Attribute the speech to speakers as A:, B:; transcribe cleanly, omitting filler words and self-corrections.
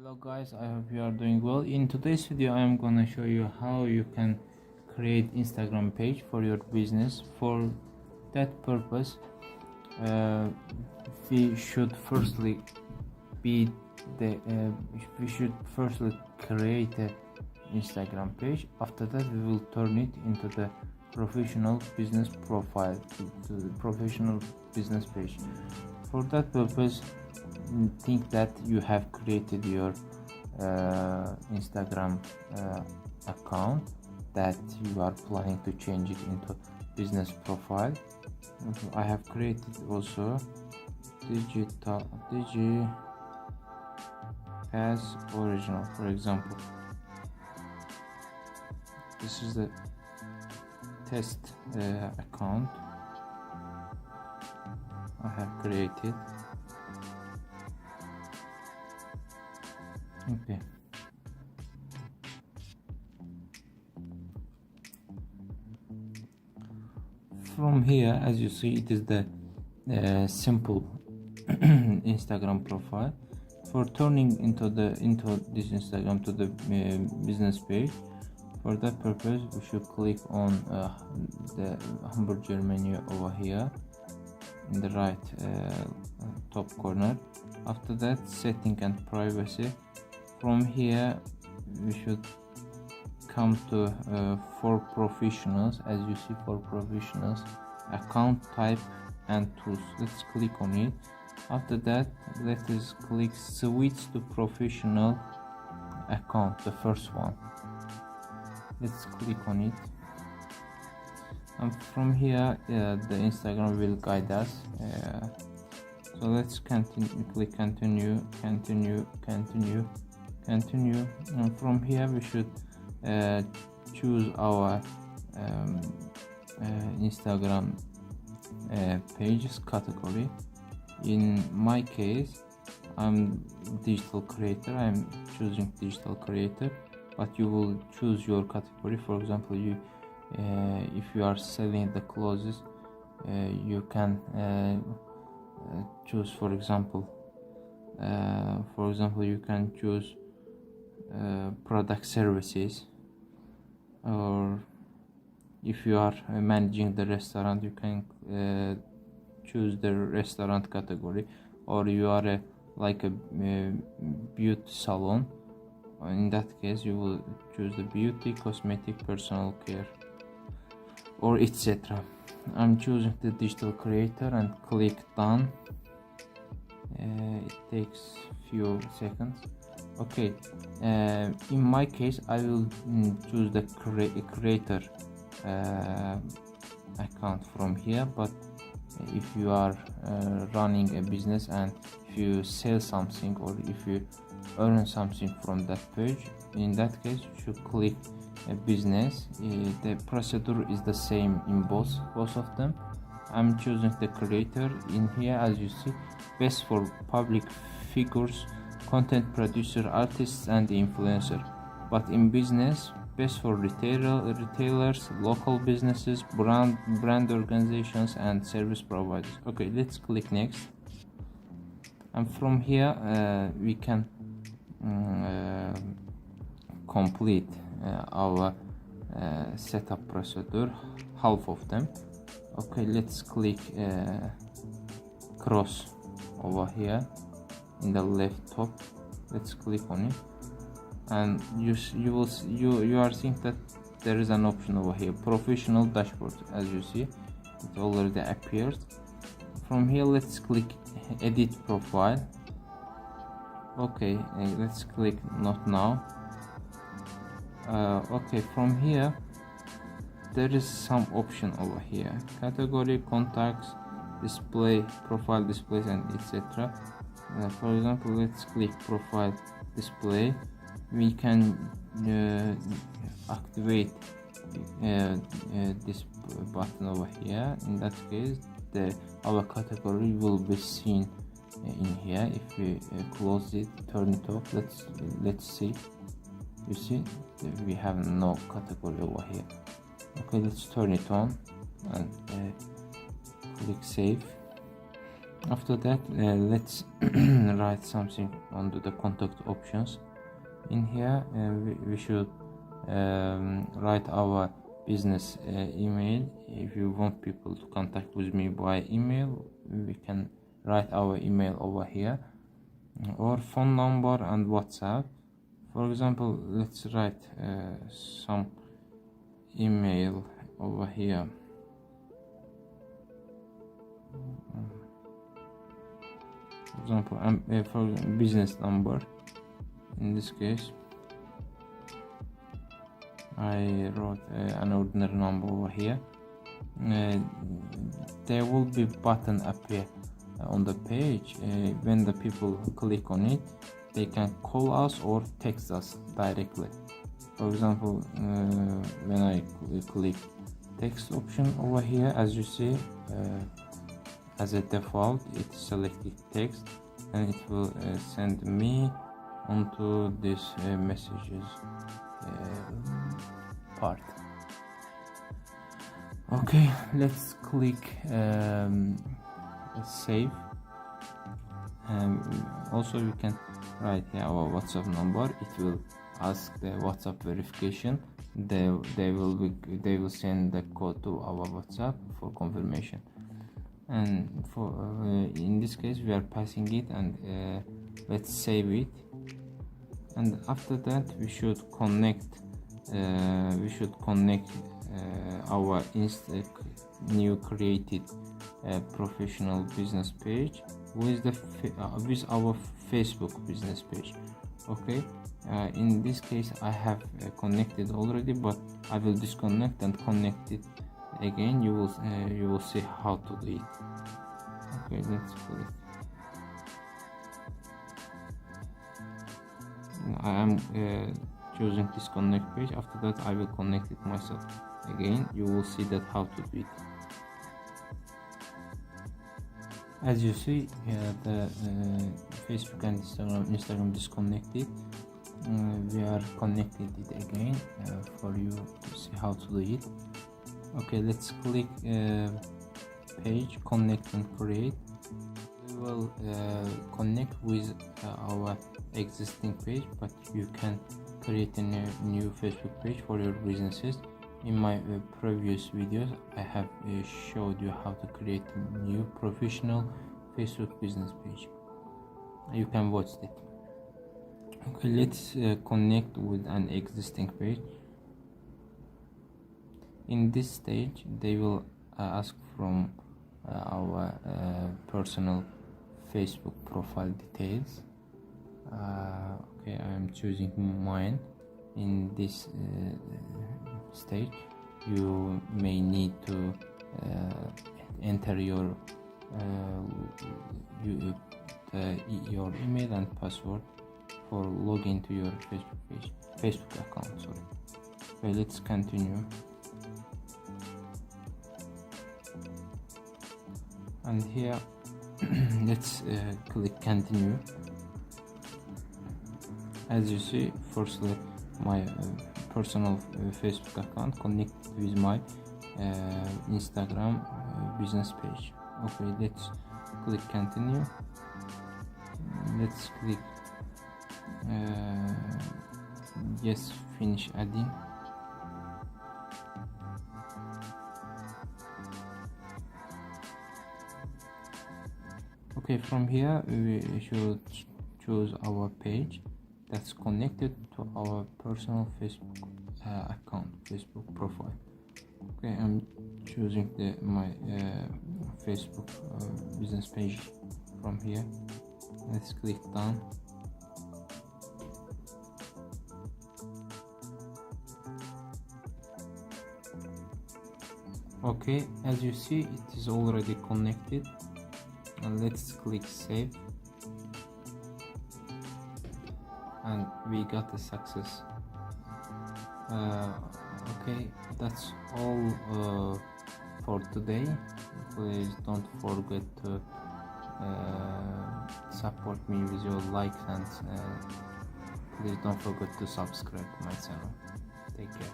A: Hello guys, I hope you are doing well. In today's video I am gonna show you how you can create Instagram page for your business. For that purpose we should firstly create a Instagram page. After that we will turn it into the professional business profile, to the professional business page. For that purpose, think that you have created your Instagram account, that you are planning to change it into business profile. I have created also DigiPath original, for example. This is the test account I have created. Okay, from here, as you see, it is the simple Instagram profile. For turning into this Instagram to the business page, for that purpose we should click on the hamburger menu over here in the right top corner. After that, setting and privacy. From here we should come to for professionals. As you see, for professionals, account type and tools. Let's click on it. After that, let us click switch to professional account, the first one. Let's click on it, and from here the Instagram will guide us. So let's click continue, and from here we should choose our Instagram pages category. In my case, I'm digital creator. I'm choosing digital creator, but you will choose your category. For example, if you are selling the clothes, you can choose, for example you can choose product services, or if you are managing the restaurant, you can choose the restaurant category, or you are like a beauty salon. In that case, you will choose the beauty, cosmetic, personal care, or etc. I'm choosing the digital creator and click done. It takes few seconds. Okay, in my case I will choose the creator account from here, but if you are running a business and if you sell something, or if you earn something from that page, in that case you should click a business. The procedure is the same in both of them. I'm choosing the creator. In here, as you see, best for public figures, content producer, artists and influencer. But in business, best for retailers, local businesses, brand organizations and service providers. Okay, let's click next, and from here we can complete our setup procedure, half of them. Okay, let's click cross over here in the left top. Let's click on it, and you are seeing that there is an option over here, professional dashboard. As you see, it already appeared. From here, let's click edit profile. Okay, let's click not now. Okay, from here there is some option over here: category, contacts, display, profile displays, and etc. For example, let's click profile display. We can activate this button over here. In that case, our category will be seen in here. If we close it, turn it off, let's see. You see, we have no category over here. Okay, let's turn it on and click save. After that, let's write something under the contact options. In here, we should write our business email. If you want people to contact with me by email, we can write our email over here, or phone number and WhatsApp. For example, let's write some email over here. For example, for business number. In this case, I wrote an ordinary number over here. There will be button appear on the page. When the people click on it, they can call us or text us directly. For example, when I click text option over here, as you see, as a default it's selected text, and it will send me onto this messages part. Okay, let's click save. Also we can write here our WhatsApp number. It will ask the WhatsApp verification. They will send the code to our WhatsApp for confirmation. And for in this case we are passing it, and let's save it. And after that we should connect our new created professional business page with our Facebook business page. Okay, in this case I have connected already, but I will disconnect and connect it again. You will see how to do it. Okay, let's click. I am choosing disconnect page. After that I will connect it myself again. You will see that how to do it. As you see, the Facebook and Instagram disconnected. We are connected it again for you to see how to do it. Okay, let's click page, connect and create. We will connect with our existing page, but you can create a new Facebook page for your businesses. In my previous videos I have showed you how to create a new professional Facebook business page. You can watch it. Okay, let's connect with an existing page. In this stage they will ask from our personal Facebook profile details. Okay, I am choosing mine. In this stage you may need to enter your email and password for login to your Facebook account. Sorry. Okay, let's continue. And here let's click continue. As you see, firstly my personal Facebook account connected with my Instagram business page. Okay, let's click continue. Let's click yes, finish adding. Okay, from here we should choose our page that's connected to our personal Facebook account, Facebook profile. Okay, I'm choosing my Facebook business page from here. Let's click done. Okay, as you see, it is already connected, and let's click save. And we got a success. Okay, that's all for today. Please don't forget to support me with your likes, and please don't forget to subscribe to my channel. Take care.